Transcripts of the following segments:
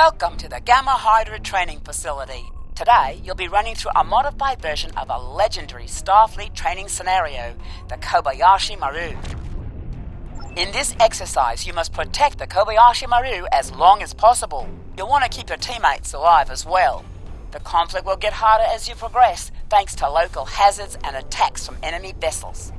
Welcome to the Gamma Hydra training facility. Today, you'll be running through a modified version of a legendary Starfleet training scenario, the Kobayashi Maru. In this exercise, you must protect the Kobayashi Maru as long as possible. You'll want to keep your teammates alive as well. The conflict will get harder as you progress, thanks to local hazards and attacks from enemy vessels.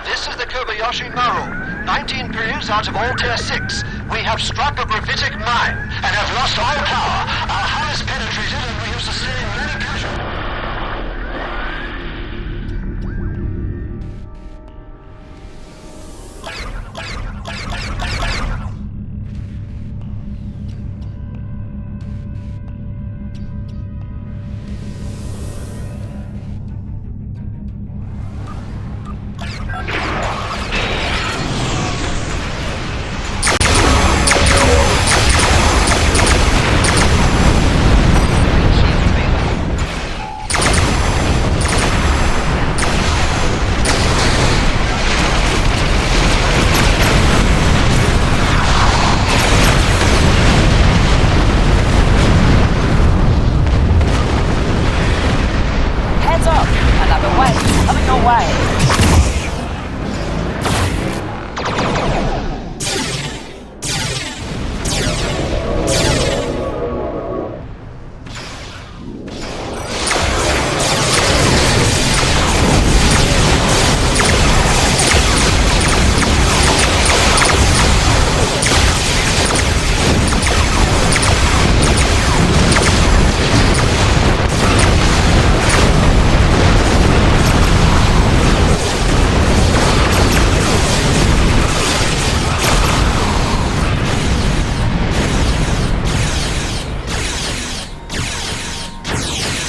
This is the Kobayashi Maru. 19 periods out of all Tier 6. We have struck a gravitic mine and have lost all power. Our hull is penetrated and we have sustained many casualties.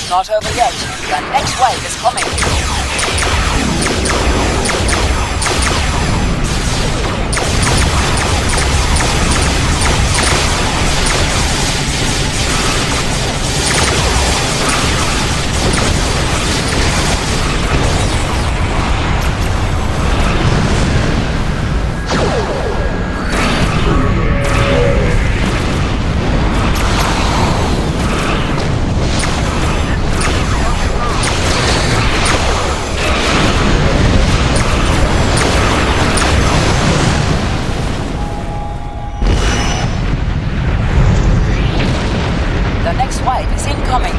Not over yet. The next wave is coming. The next wave is incoming.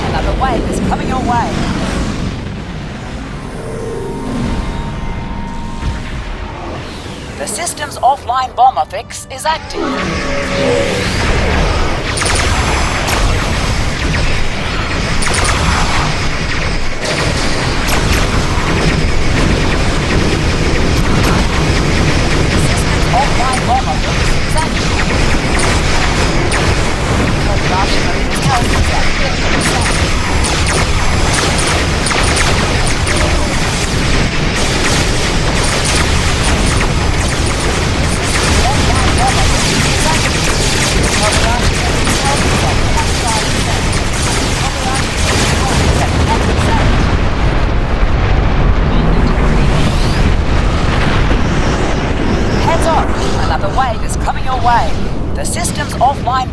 Another wave is coming your way. The system's offline bomber fix is active.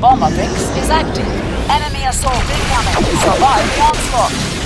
Bomber fix is active. Enemy assault incoming. Survive the onslaught.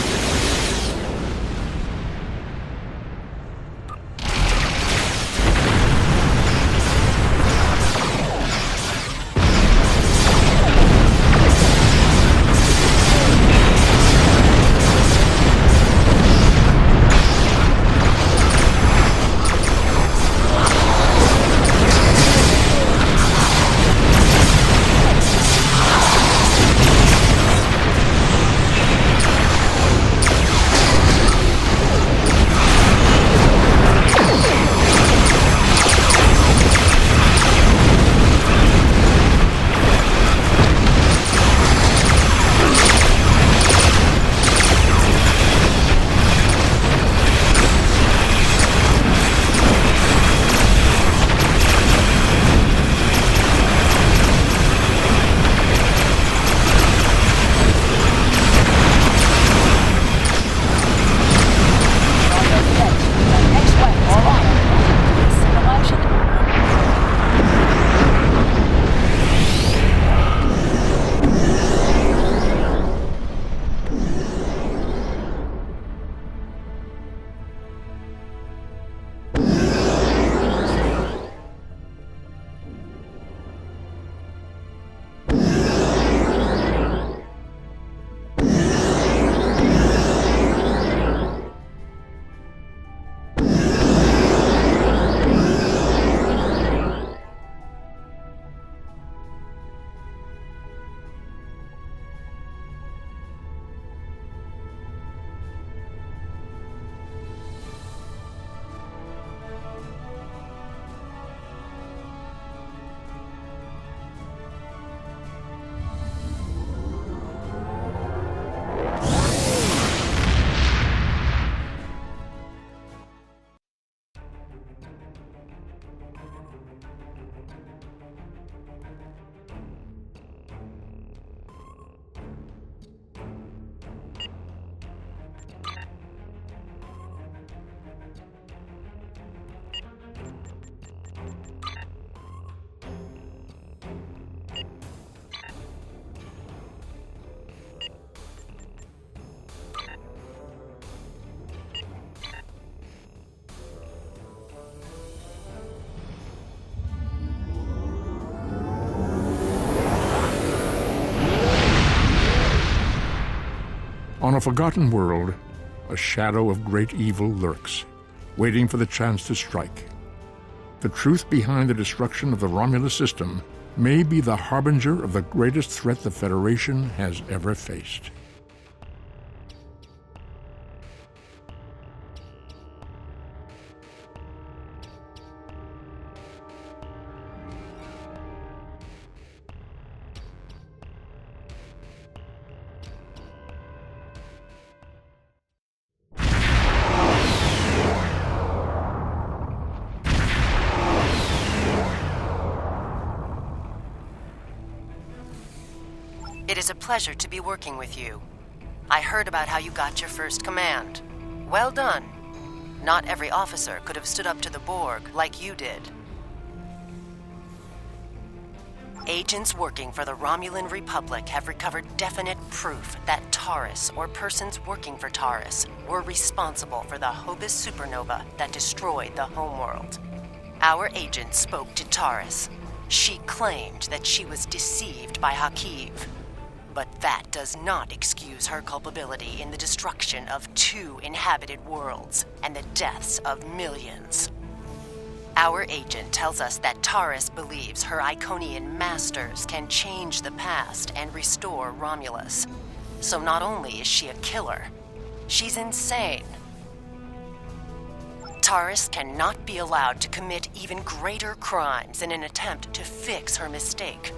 On a forgotten world, a shadow of great evil lurks, waiting for the chance to strike. The truth behind the destruction of the Romulus system may be the harbinger of the greatest threat the Federation has ever faced. It is a pleasure to be working with you. I heard about how you got your first command. Well done. Not every officer could have stood up to the Borg like you did. Agents working for the Romulan Republic have recovered definite proof that Taurus or persons working for Taurus were responsible for the Hobus supernova that destroyed the homeworld. Our agent spoke to Taurus. She claimed that she was deceived by Hakiv. But that does not excuse her culpability in the destruction of 2 inhabited worlds and the deaths of millions. Our agent tells us that Taurus believes her Iconian masters can change the past and restore Romulus. So not only is she a killer, she's insane. Taurus cannot be allowed to commit even greater crimes in an attempt to fix her mistake.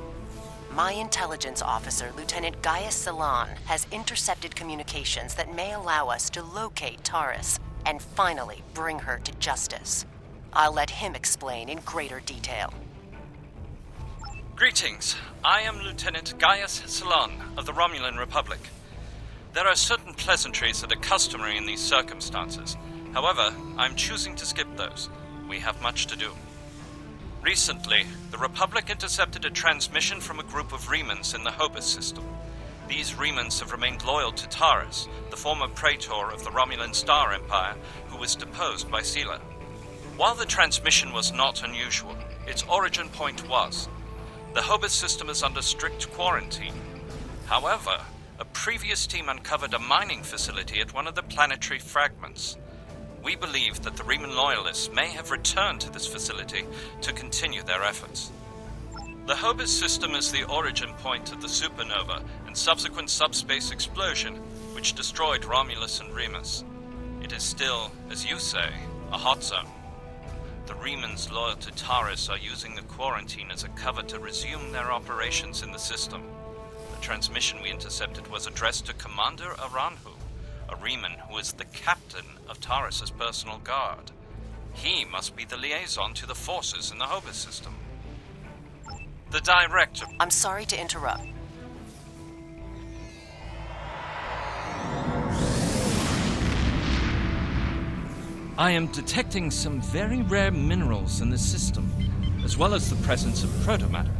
My intelligence officer, Lieutenant Gaius Salon, has intercepted communications that may allow us to locate Taurus and finally bring her to justice. I'll let him explain in greater detail. Greetings. I am Lieutenant Gaius Salon of the Romulan Republic. There are certain pleasantries that are customary in these circumstances. However, I'm choosing to skip those. We have much to do. Recently, the Republic intercepted a transmission from a group of Remans in the Hobus system. These Remans have remained loyal to Taurus, the former praetor of the Romulan Star Empire, who was deposed by Sela. While the transmission was not unusual, its origin point was. The Hobus system is under strict quarantine. However, a previous team uncovered a mining facility at one of the planetary fragments. We believe that the Reman loyalists may have returned to this facility to continue their efforts. The Hobus system is the origin point of the supernova and subsequent subspace explosion, which destroyed Romulus and Remus. It is still, as you say, a hot zone. The Remans loyal to Taurus are using the quarantine as a cover to resume their operations in the system. The transmission we intercepted was addressed to Commander Aranhu, a Reman who is the captain of Taurus's personal guard. He must be the liaison to the forces in the Hobus system. The director... I'm sorry to interrupt. I am detecting some very rare minerals in the system, as well as the presence of protomatter.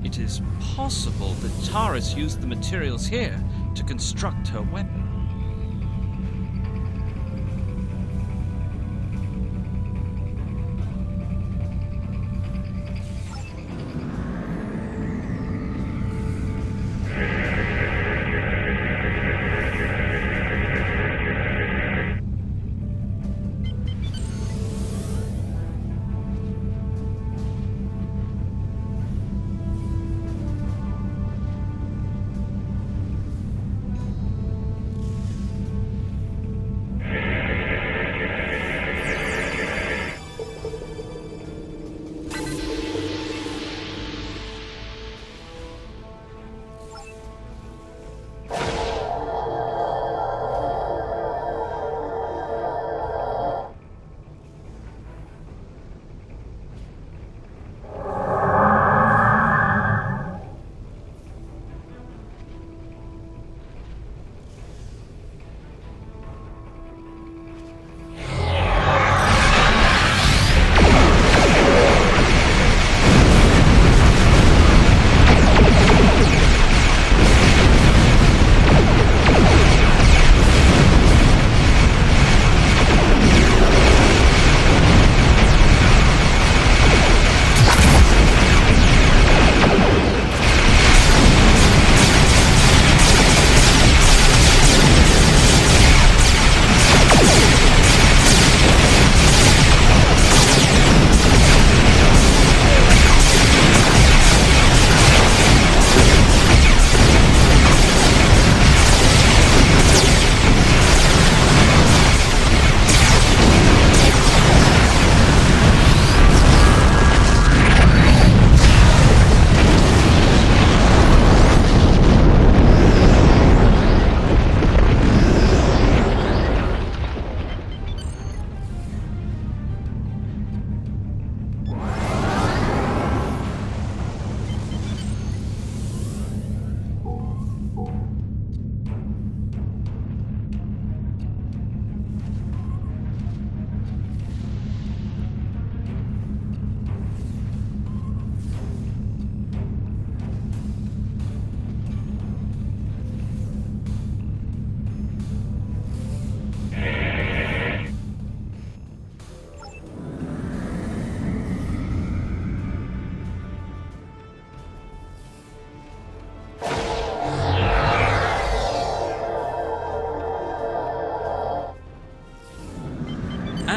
It is possible that Taurus used the materials here to construct her weapon.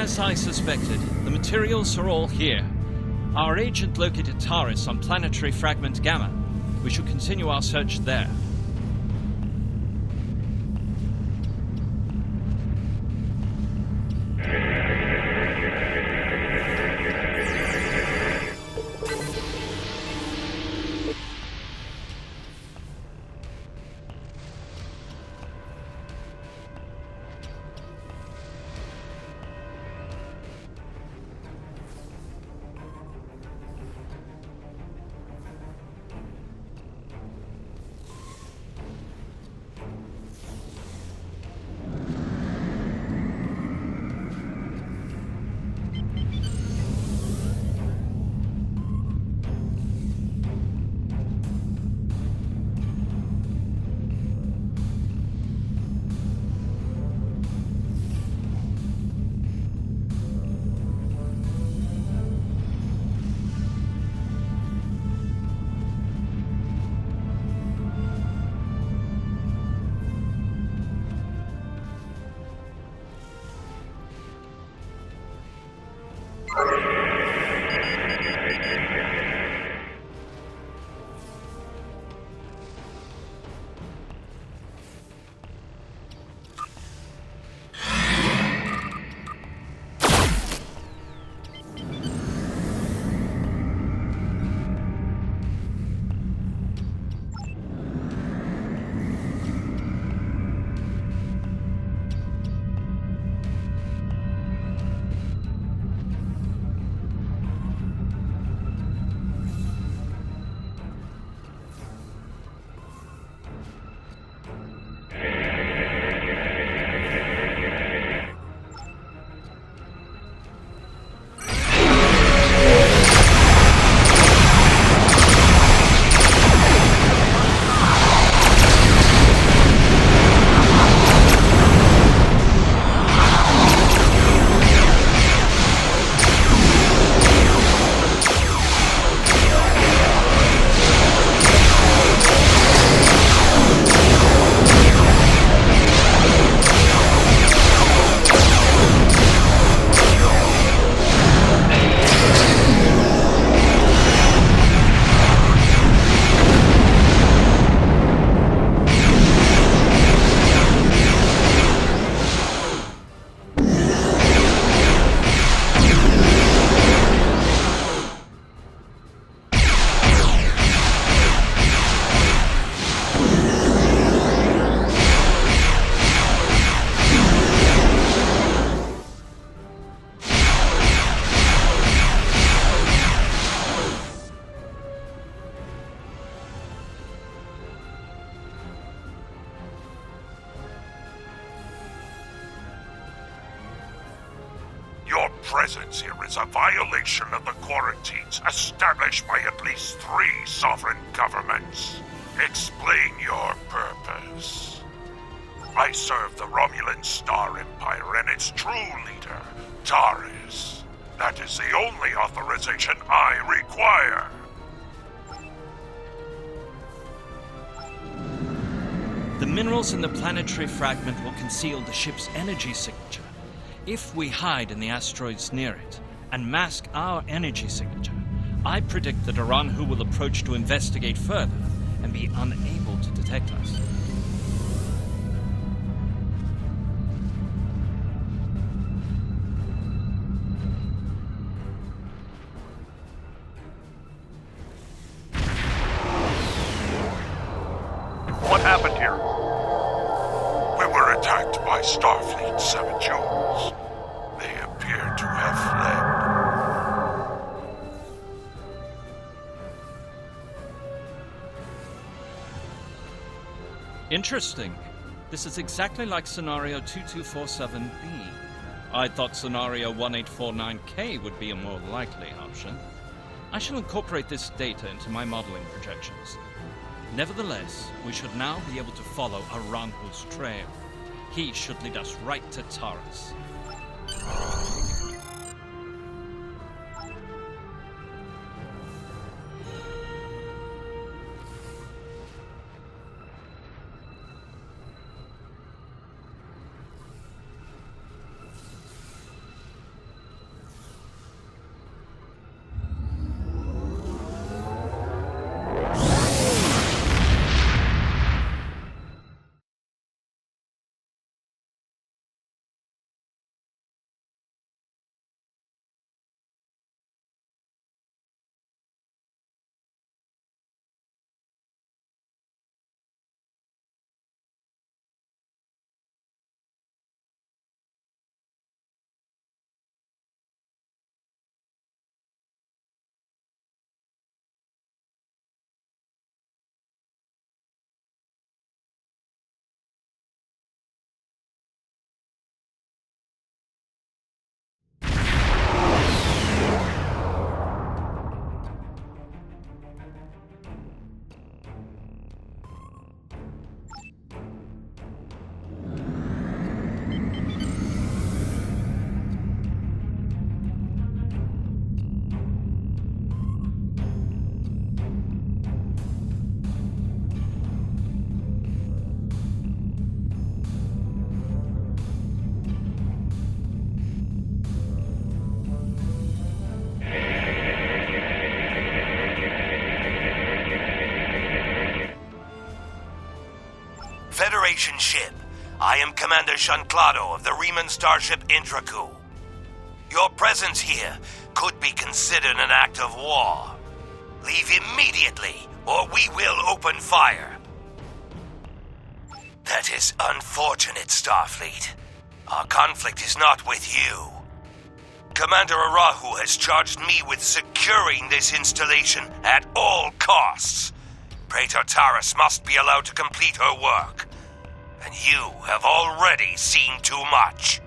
As I suspected, the materials are all here. Our agent located Taurus on planetary fragment Gamma. We should continue our search there. Your presence here is a violation of the quarantines established by at least 3 sovereign governments. Explain your purpose. I serve the Romulan Star Empire and its true leader, Taurus. That is the only authorization I require. The minerals in the planetary fragment will conceal the ship's energy signature. If we hide in the asteroids near it and mask our energy signature, I predict that Aranhu will approach to investigate further and be unable to detect us. What happened here? We were attacked by Starfleet 7 Joules. They appear to have fled. Interesting. This is exactly like Scenario 2247B. I thought Scenario 1849K would be a more likely option. I shall incorporate this data into my modeling projections. Nevertheless, we should now be able to follow Aranhu's trail. He should lead us right to Taurus. Federation ship. I am Commander Shanclado of the Riemann starship Intraku. Your presence here could be considered an act of war. Leave immediately, or we will open fire. That is unfortunate, Starfleet. Our conflict is not with you. Commander Arahu has charged me with securing this installation at all costs. Praetor Taurus must be allowed to complete her work. And you have already seen too much.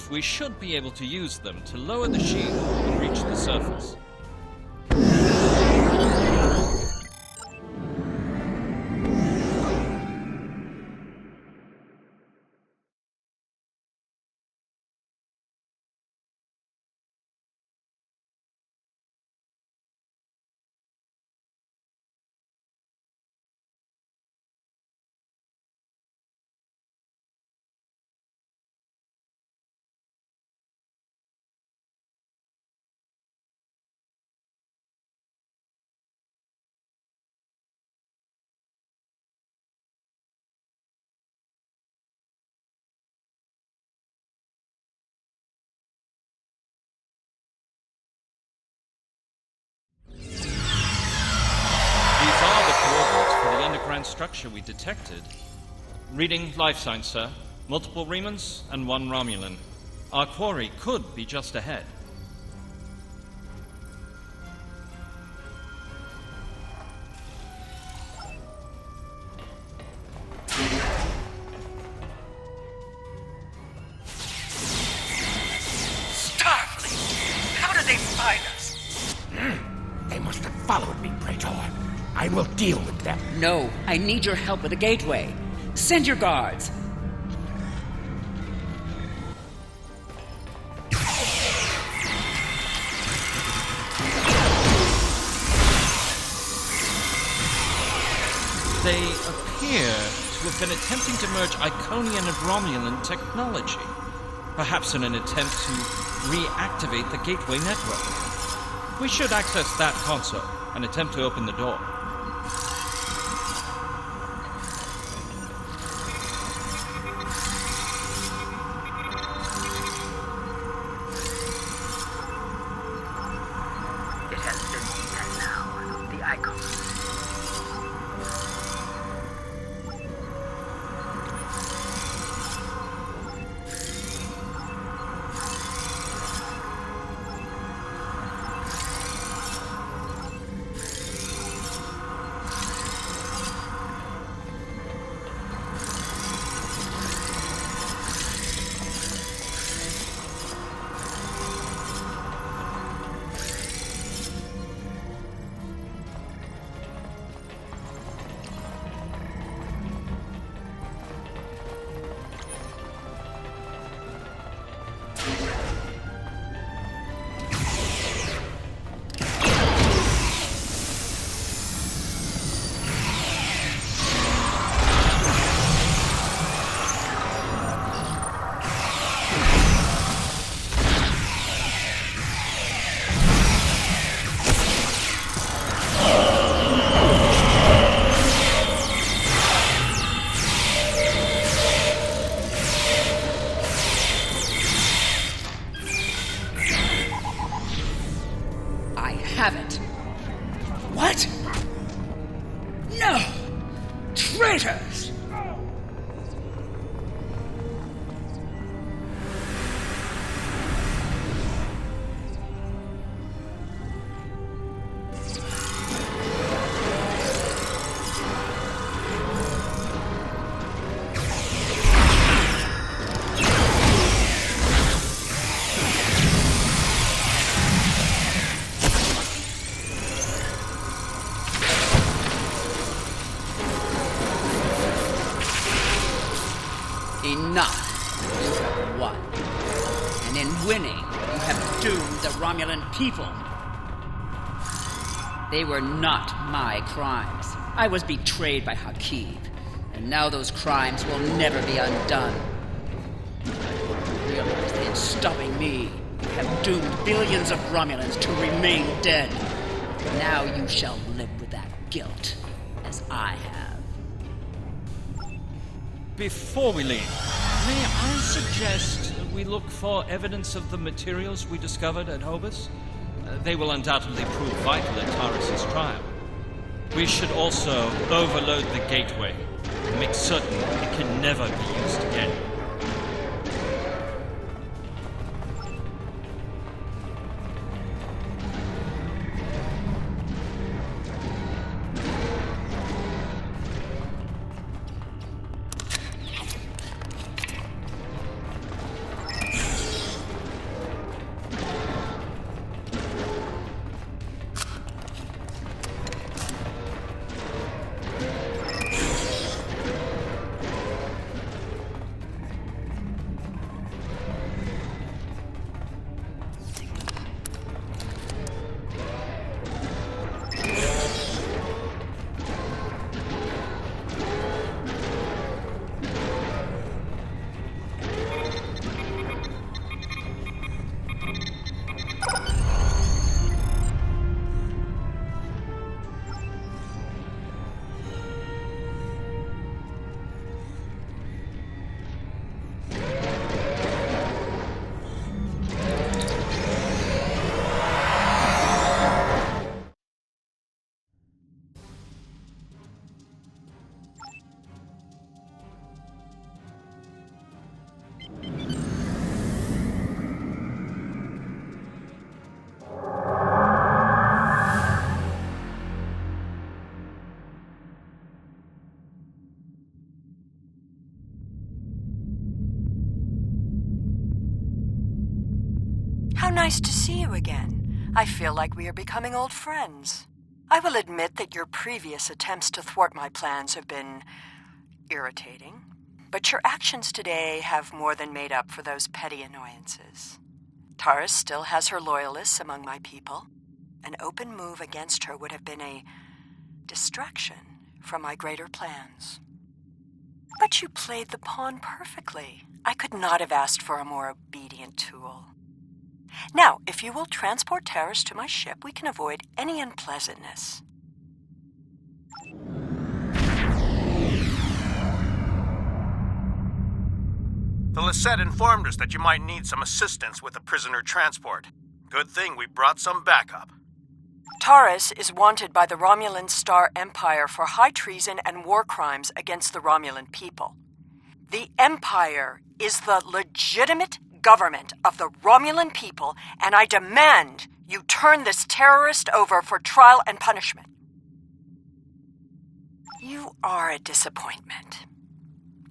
We should be able to use them to lower the shield and reach the surface. structure we detected. Reading life signs, sir. Multiple Remans and 1 Romulan. Our quarry could be just ahead. Starfleet! How did they find us? They must have followed me, Praetor. I will deal with them. No, I need your help with the gateway. Send your guards. They appear to have been attempting to merge Iconian and Romulan technology, perhaps in an attempt to reactivate the gateway network. We should access that console and attempt to open the door. It has been scanned now. The icon. Have it. What? No! Traitors! Enough. You have won. And in winning, you have doomed the Romulan people. They were not my crimes. I was betrayed by Hakib, and now those crimes will never be undone. I realize that in stopping me, you have doomed billions of Romulans to remain dead. Now you shall live with that guilt, as I have. Before we leave, may I suggest we look for evidence of the materials we discovered at Hobus? They will undoubtedly prove vital in Taurus' trial. We should also overload the gateway and make certain it can never be used again. How nice to see you again. I feel like we are becoming old friends. I will admit that your previous attempts to thwart my plans have been irritating, but your actions today have more than made up for those petty annoyances. Taurus still has her loyalists among my people. An open move against her would have been a distraction from my greater plans. But you played the pawn perfectly. I could not have asked for a more obedient tool. Now, if you will transport Taurus to my ship, we can avoid any unpleasantness. The Lisette informed us that you might need some assistance with the prisoner transport. Good thing we brought some backup. Taurus is wanted by the Romulan Star Empire for high treason and war crimes against the Romulan people. The Empire is the legitimate government of the Romulan people, and I demand you turn this terrorist over for trial and punishment. You are a disappointment.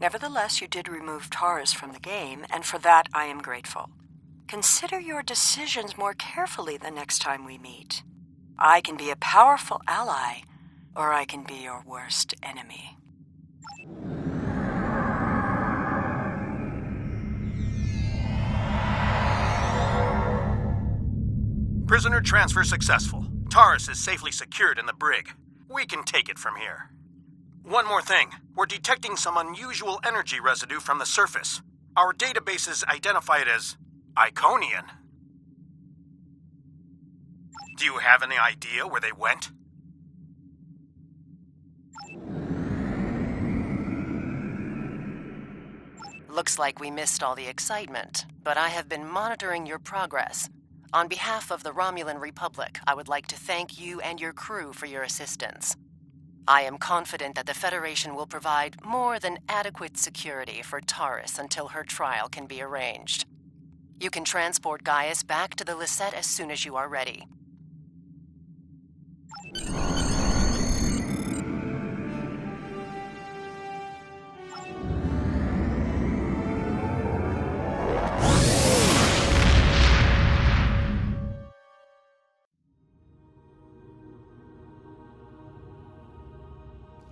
Nevertheless, you did remove Taurus from the game, and for that I am grateful. Consider your decisions more carefully the next time we meet. I can be a powerful ally, or I can be your worst enemy. Prisoner transfer successful. Taurus is safely secured in the brig. We can take it from here. One more thing. We're detecting some unusual energy residue from the surface. Our databases identify it as Iconian. Do you have any idea where they went? Looks like we missed all the excitement, but I have been monitoring your progress. On behalf of the Romulan Republic, I would like to thank you and your crew for your assistance. I am confident that the Federation will provide more than adequate security for Taurus until her trial can be arranged. You can transport Gaius back to the Lisette as soon as you are ready.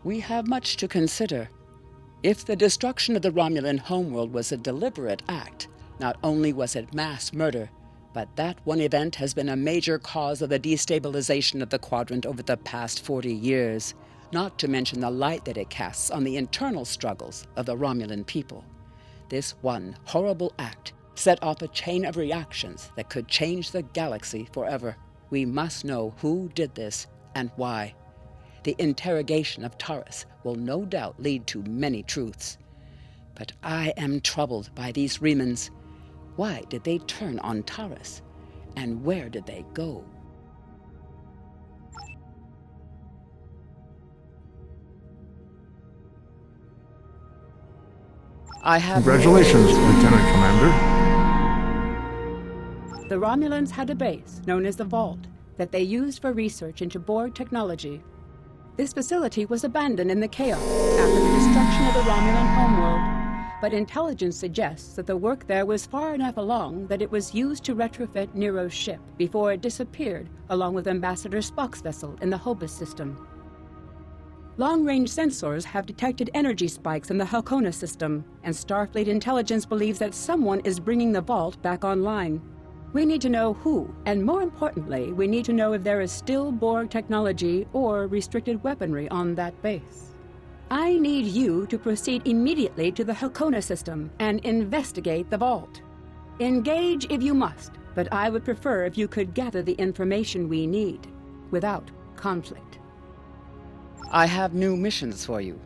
We have much to consider. If the destruction of the Romulan homeworld was a deliberate act, not only was it mass murder, but that one event has been a major cause of the destabilization of the quadrant over the past 40 years, not to mention the light that it casts on the internal struggles of the Romulan people. This one horrible act set off a chain of reactions that could change the galaxy forever. We must know who did this and why. The interrogation of Taurus will no doubt lead to many truths. But I am troubled by these Remans. Why did they turn on Taurus? And where did they go? Congratulations, Lieutenant Commander. The Romulans had a base known as the Vault that they used for research into Borg technology. This facility was abandoned in the chaos after the destruction of the Romulan homeworld, but intelligence suggests that the work there was far enough along that it was used to retrofit Nero's ship before it disappeared along with Ambassador Spock's vessel in the Hobus system. Long-range sensors have detected energy spikes in the Halcona system, and Starfleet intelligence believes that someone is bringing the Vault back online. We need to know who, and more importantly, we need to know if there is still Borg technology or restricted weaponry on that base. I need you to proceed immediately to the Halcona system and investigate the Vault. Engage if you must, but I would prefer if you could gather the information we need, without conflict. I have new missions for you.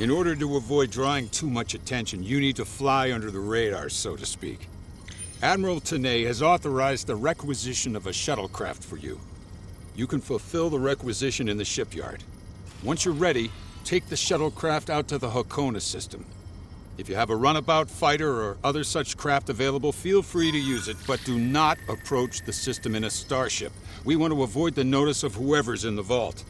In order to avoid drawing too much attention, you need to fly under the radar, so to speak. Admiral Tanay has authorized the requisition of a shuttlecraft for you. You can fulfill the requisition in the shipyard. Once you're ready, take the shuttlecraft out to the Hakona system. If you have a runabout, fighter, or other such craft available, feel free to use it, but do not approach the system in a starship. We want to avoid the notice of whoever's in the vault.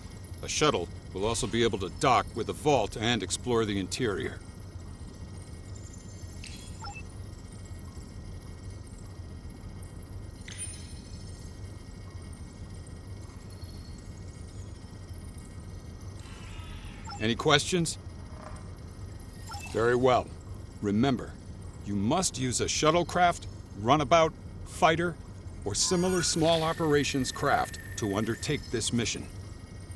A shuttle will also be able to dock with the vault and explore the interior. Any questions? Very well. Remember, you must use a shuttlecraft, runabout, fighter, or similar small operations craft to undertake this mission.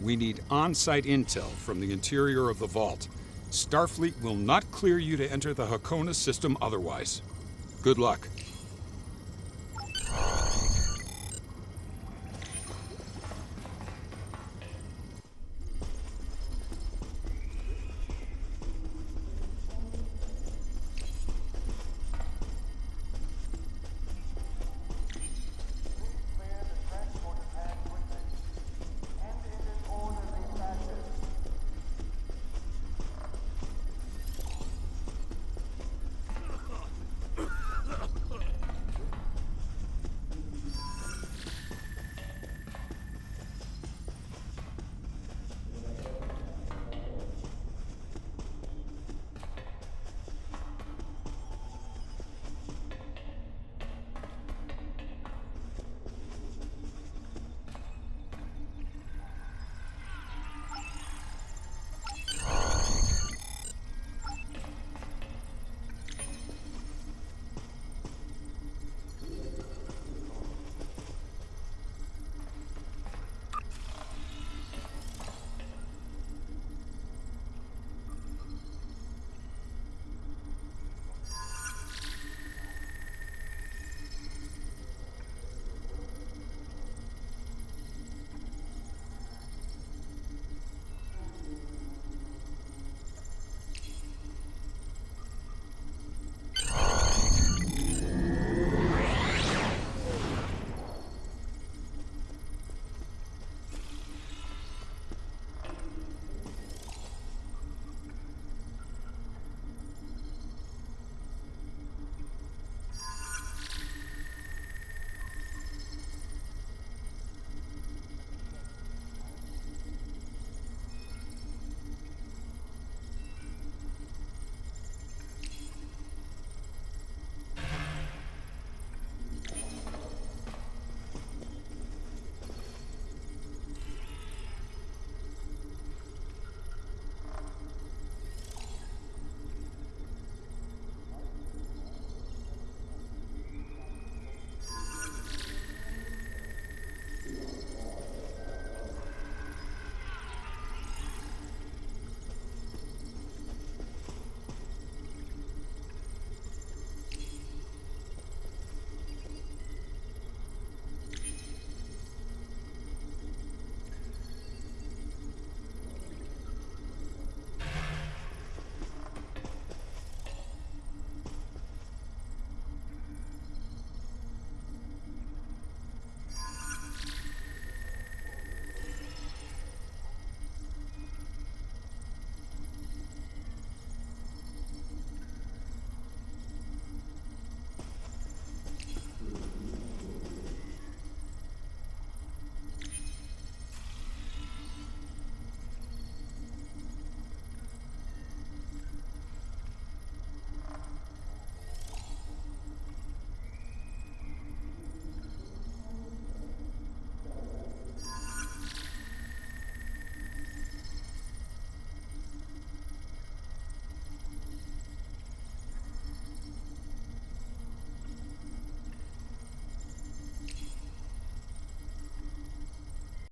We need on-site intel from the interior of the vault. Starfleet will not clear you to enter the Hakona system otherwise. Good luck.